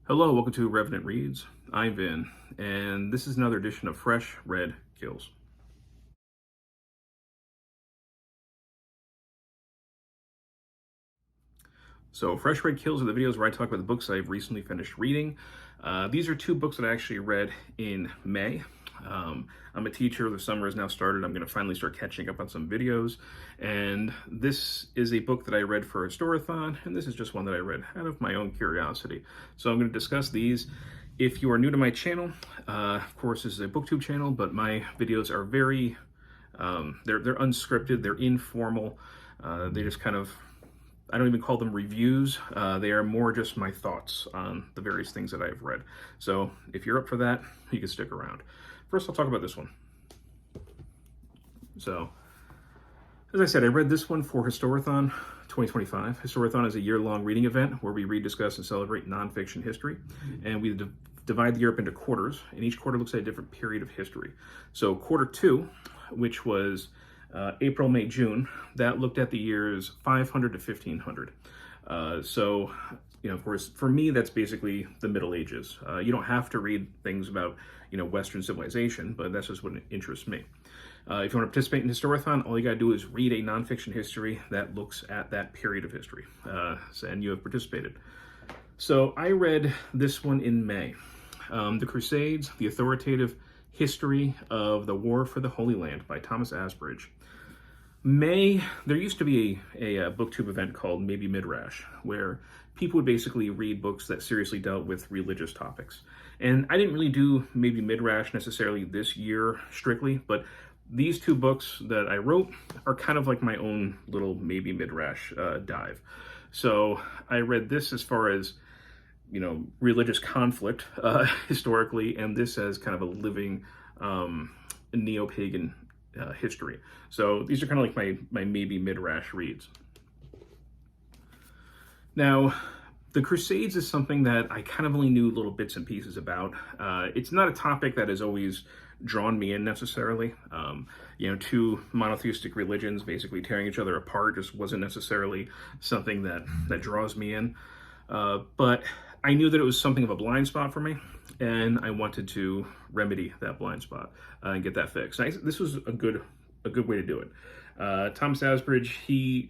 Hello, welcome to Revenant Reads. I'm Vin, and this is another edition of Fresh Red Kills. So, Fresh Red Kills are the videos where I talk about the books I've recently finished reading. These are two books that I actually read in May. I'm a teacher, the summer has now started. I'm going to finally start catching up on some videos. And this is a book that I read for Historathon, and this is just one that I read out of my own curiosity. So I'm going to discuss these. If you are new to my channel, of course this is a booktube channel, but my videos are very, they're unscripted, they're informal. They just kind of, I don't even call them reviews. They are more just my thoughts on the various things that I've read. So if you're up for that, you can stick around. First, I'll talk about this one. So, as I said, I read this one for Historathon 2025. Historathon is a year-long reading event where we read, discuss, and celebrate nonfiction history. And we divide the year up into quarters, and each quarter looks at a different period of history. So quarter two, which was April, May, June, that looked at the years 500 to 1500. So, of course, for me, that's basically the Middle Ages. You don't have to read things about, Western civilization, but that's just what interests me. If you want to participate in Historathon, all you got to do is read a nonfiction history that looks at that period of history, and you have participated. So I read this one in May. The Crusades, the Authoritative History of the War for the Holy Land by Thomas Asbridge. May, there used to be a booktube event called Maybe Midrash, where people would basically read books that seriously dealt with religious topics. And I didn't really do Maybe Midrash necessarily this year strictly, but these two books that I wrote are kind of like my own little Maybe Midrash dive. So I read this as far as, religious conflict historically, and this as kind of a living neo-pagan history. So these are kind of like my Maybe Midrash reads. Now, the Crusades is something that I kind of only knew little bits and pieces about. It's not a topic that has always drawn me in necessarily. Two monotheistic religions basically tearing each other apart just wasn't necessarily something that draws me in. But I knew that it was something of a blind spot for me, and I wanted to remedy that blind spot and get that fixed. This was a good way to do it. Thomas Asbridge, he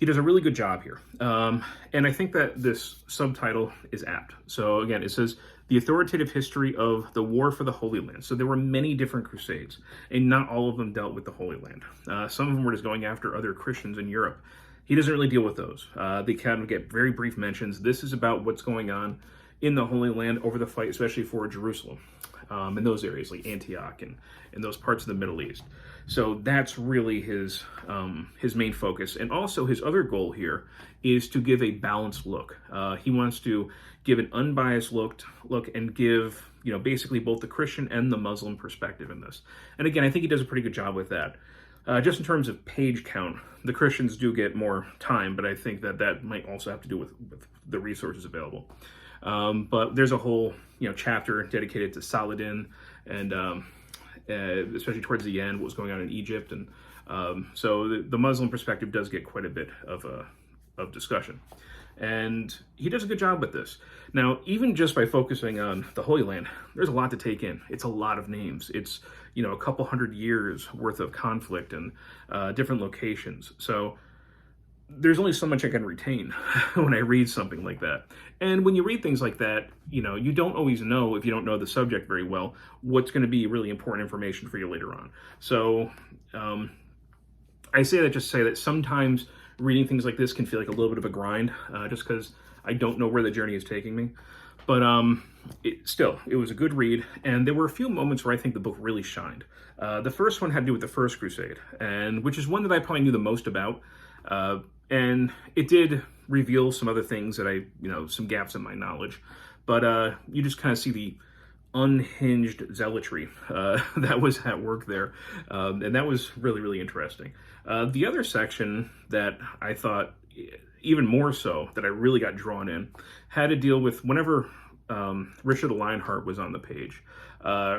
does a really good job here. And I think that this subtitle is apt. So again, it says, the authoritative history of the war for the Holy Land. So there were many different crusades, and not all of them dealt with the Holy Land. Some of them were just going after other Christians in Europe. He doesn't really deal with those. They kind of get very brief mentions. This is about what's going on in the Holy Land over the fight, especially for Jerusalem, in those areas like Antioch and those parts of the Middle East. So that's really his main focus. And also his other goal here is to give a balanced look. He wants to give an unbiased look and give, basically both the Christian and the Muslim perspective in this. And again, I think he does a pretty good job with that. Just in terms of page count, the Christians do get more time, but I think that might also have to do with the resources available. But there's a whole, chapter dedicated to Saladin, and especially towards the end, what was going on in Egypt, and so the Muslim perspective does get quite a bit of discussion, and he does a good job with this. Now, even just by focusing on the Holy Land, there's a lot to take in. It's a lot of names. It's a couple hundred years worth of conflict and different locations. So there's only so much I can retain when I read something like that. And when you read things like that, you don't always know, if you don't know the subject very well, what's going to be really important information for you later on. So I say that just to say that sometimes reading things like this can feel like a little bit of a grind, just because I don't know where the journey is taking me. But it was a good read, and there were a few moments where I think the book really shined. The first one had to do with the First Crusade, and which is one that I probably knew the most about. And it did reveal some other things that some gaps in my knowledge. But you just kind of see the unhinged zealotry that was at work there. And that was really, really interesting. The other section that I thought, even more so, that I really got drawn in, had to deal with whenever Richard Lionheart was on the page.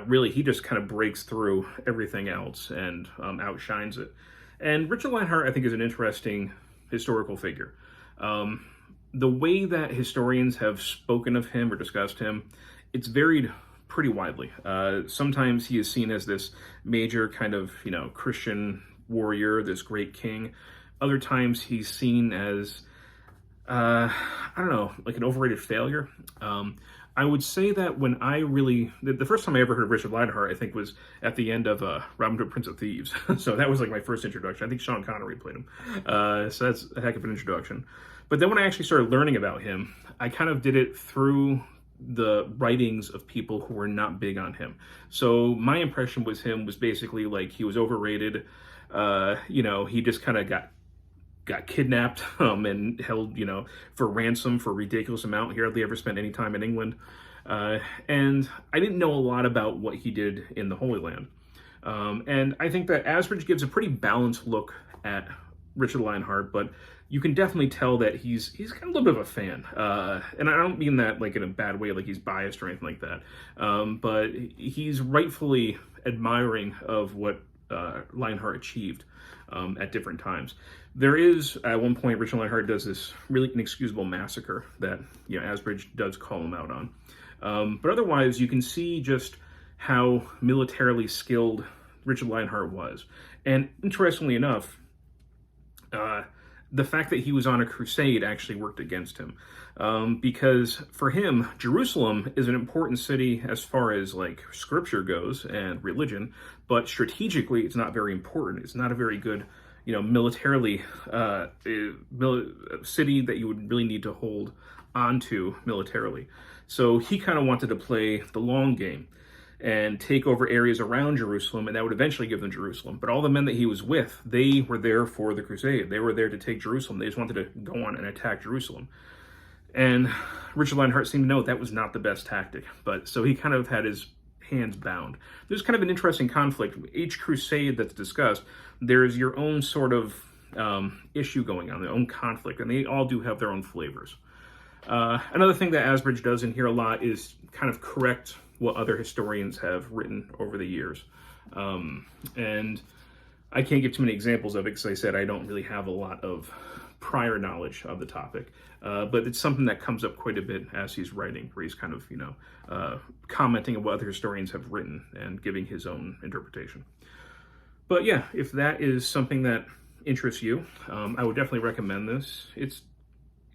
Really, he just kind of breaks through everything else and outshines it. And Richard Lionheart, I think, is an interesting historical figure. the way that historians have spoken of him or discussed him, it's varied pretty widely. Sometimes he is seen as this major kind of, Christian warrior, this great king. Other times he's seen as, I don't know, like an overrated failure. I would say that when the first time I ever heard of Richard Lionheart, I think, was at the end of Robin Hood, Prince of Thieves. So that was like my first introduction. I think Sean Connery played him. So that's a heck of an introduction. But then when I actually started learning about him, I kind of did it through the writings of people who were not big on him. So my impression was him was basically like he was overrated. He just kind of got kidnapped and held, for ransom for a ridiculous amount. He hardly ever spent any time in England. And I didn't know a lot about what he did in the Holy Land. And I think that Asbridge gives a pretty balanced look at Richard Lionheart, but you can definitely tell that he's kind of a little bit of a fan. And I don't mean that like in a bad way, like he's biased or anything like that. But he's rightfully admiring of what Lionheart achieved at different times. There is, at one point, Richard Lionheart does this really inexcusable massacre that Asbridge does call him out on. But otherwise, you can see just how militarily skilled Richard Lionheart was. And interestingly enough, the fact that he was on a crusade actually worked against him. Because for him, Jerusalem is an important city as far as like scripture goes and religion, but strategically it's not very important. It's not a very good, militarily city that you would really need to hold onto militarily. So he kind of wanted to play the long game and take over areas around Jerusalem, and that would eventually give them Jerusalem. But all the men that he was with, they were there for the crusade. They were there to take Jerusalem. They just wanted to go on and attack Jerusalem. And Richard Lionheart seemed to know that was not the best tactic. But so he kind of had his hands bound. There's kind of an interesting conflict. Each crusade that's discussed, there's your own sort of issue going on, their own conflict, and they all do have their own flavors. Another thing that Asbridge does in here a lot is kind of correct what other historians have written over the years. And I can't give too many examples of it because I said I don't really have a lot of prior knowledge of the topic. But it's something that comes up quite a bit as he's writing, where he's kind of, commenting on what other historians have written and giving his own interpretation. But yeah, if that is something that interests you, I would definitely recommend this. It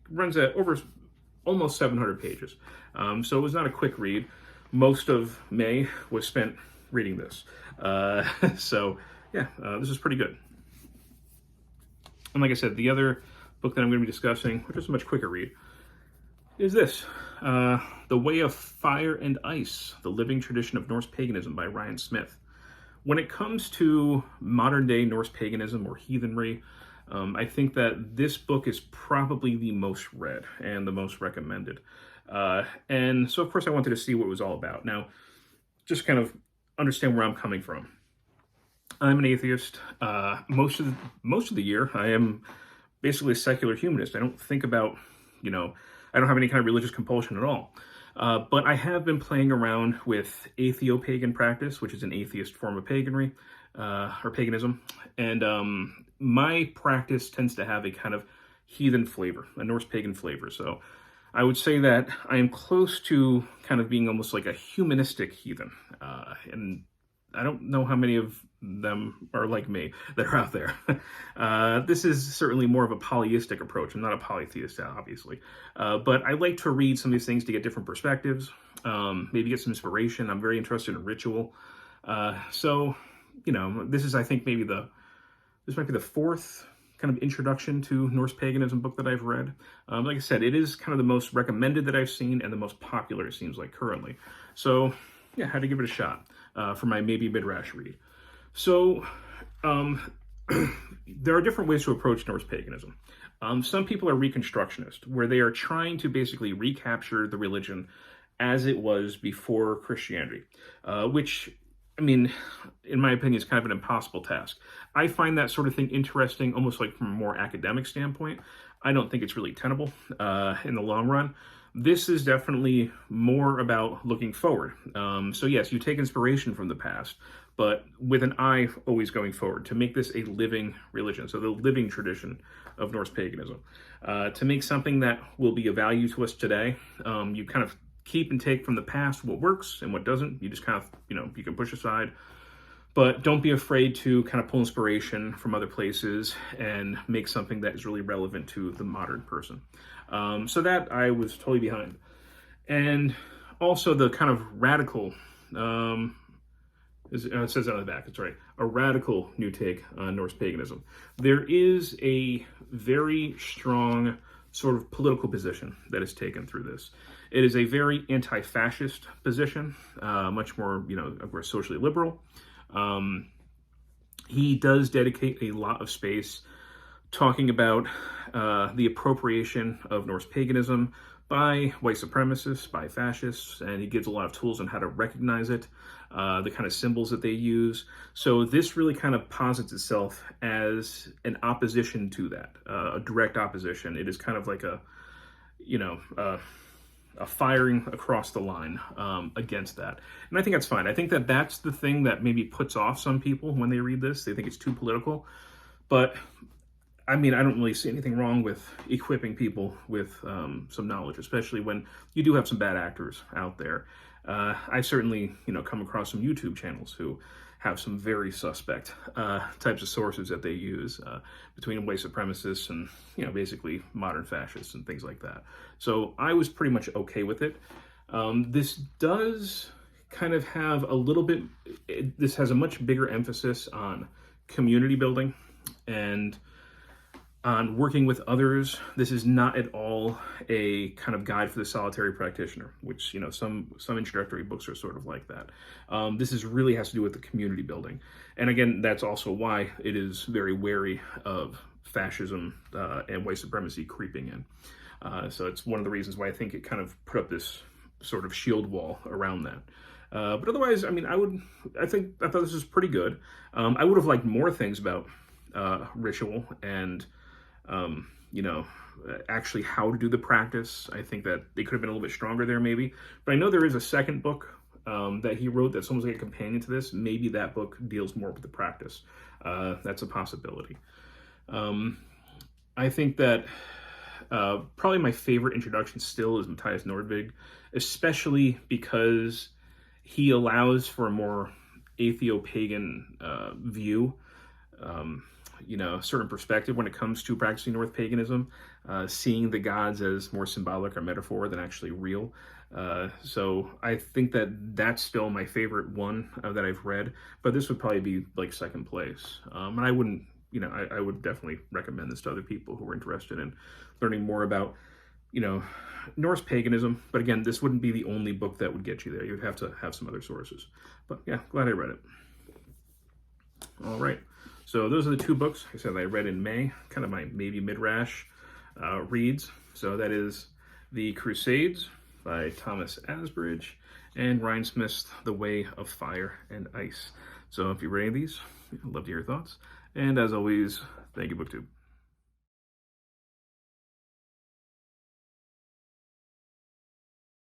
runs at over almost 700 pages. So it was not a quick read. Most of May was spent reading this. So yeah, this is pretty good. And like I said, the other book that I'm going to be discussing, which is a much quicker read, is this, The Way of Fire and Ice, The Living Tradition of Norse Paganism by Ryan Smith. When it comes to modern day Norse paganism or heathenry, I think that this book is probably the most read and the most recommended. And so, of course, I wanted to see what it was all about. Now, just kind of understand where I'm coming from. I'm an atheist. Most of the year, I am basically a secular humanist. I don't think about, I don't have any kind of religious compulsion at all. But I have been playing around with atheopagan practice, which is an atheist form of paganry, or paganism. And my practice tends to have a kind of heathen flavor, a Norse pagan flavor. So I would say that I am close to kind of being almost like a humanistic heathen. And I don't know how many of them are like me that are out there. This is certainly more of a polyistic approach. I'm not a polytheist, obviously. But I like to read some of these things to get different perspectives, maybe get some inspiration. I'm very interested in ritual. So, this is, I think, this might be the fourth kind of introduction to Norse paganism book that I've read. Like I said, it is kind of the most recommended that I've seen and the most popular, it seems like, currently. So, yeah, I had to give it a shot for my maybe mid-rash read. So, there are different ways to approach Norse paganism. Some people are Reconstructionist, where they are trying to basically recapture the religion as it was before Christianity, which, I mean, in my opinion, is kind of an impossible task. I find that sort of thing interesting, almost like from a more academic standpoint. I don't think it's really tenable in the long run. This is definitely more about looking forward. So yes, you take inspiration from the past, but with an eye always going forward, to make this a living religion, so the living tradition of Norse paganism, to make something that will be of value to us today. You kind of keep and take from the past what works and what doesn't. You just kind of, you can push aside, but don't be afraid to kind of pull inspiration from other places and make something that is really relevant to the modern person. So that I was totally behind. And also the kind of radical, it says on the back, it's right, a radical new take on Norse paganism. There is a very strong sort of political position that is taken through this. It is a very anti-fascist position, much more, of course, socially liberal. He does dedicate a lot of space talking about the appropriation of Norse paganism by white supremacists, by fascists, and he gives a lot of tools on how to recognize it, the kind of symbols that they use. So this really kind of posits itself as an opposition to that, a direct opposition. It is kind of like a firing across the line against that. And I think that's fine. I think that that's the thing that maybe puts off some people when they read this. They think it's too political. But I mean, I don't really see anything wrong with equipping people with some knowledge, especially when you do have some bad actors out there. I certainly, come across some YouTube channels who have some very suspect types of sources that they use between white supremacists and, basically modern fascists and things like that. So I was pretty much okay with it. This does kind of have a little bit, this has a much bigger emphasis on community building and on working with others. This is not at all a kind of guide for the solitary practitioner, which, some introductory books are sort of like that. This really has to do with the community building. And again, that's also why it is very wary of fascism and white supremacy creeping in. So it's one of the reasons why I think it kind of put up this sort of shield wall around that. But otherwise, I mean, I thought this was pretty good. I would have liked more things about ritual and actually how to do the practice. I think that they could have been a little bit stronger there maybe. But I know there is a second book that he wrote that's almost like a companion to this. Maybe that book deals more with the practice. That's a possibility. I think that probably my favorite introduction still is Matthias Nordvig, especially because he allows for a more atheo-pagan view, certain perspective when it comes to practicing Norse paganism, seeing the gods as more symbolic or metaphor than actually real. So I think that that's still my favorite one that I've read, but this would probably be like second place. And I wouldn't, I would definitely recommend this to other people who are interested in learning more about, Norse paganism. But again, this wouldn't be the only book that would get you there. You'd have to have some other sources. But yeah, glad I read it. All right. So those are the two books I said I read in May, kind of my maybe mid-rash reads. So that is The Crusades by Thomas Asbridge and Ryan Smith's The Way of Fire and Ice. So if you're reading these, I'd love to hear your thoughts. And as always, thank you, BookTube.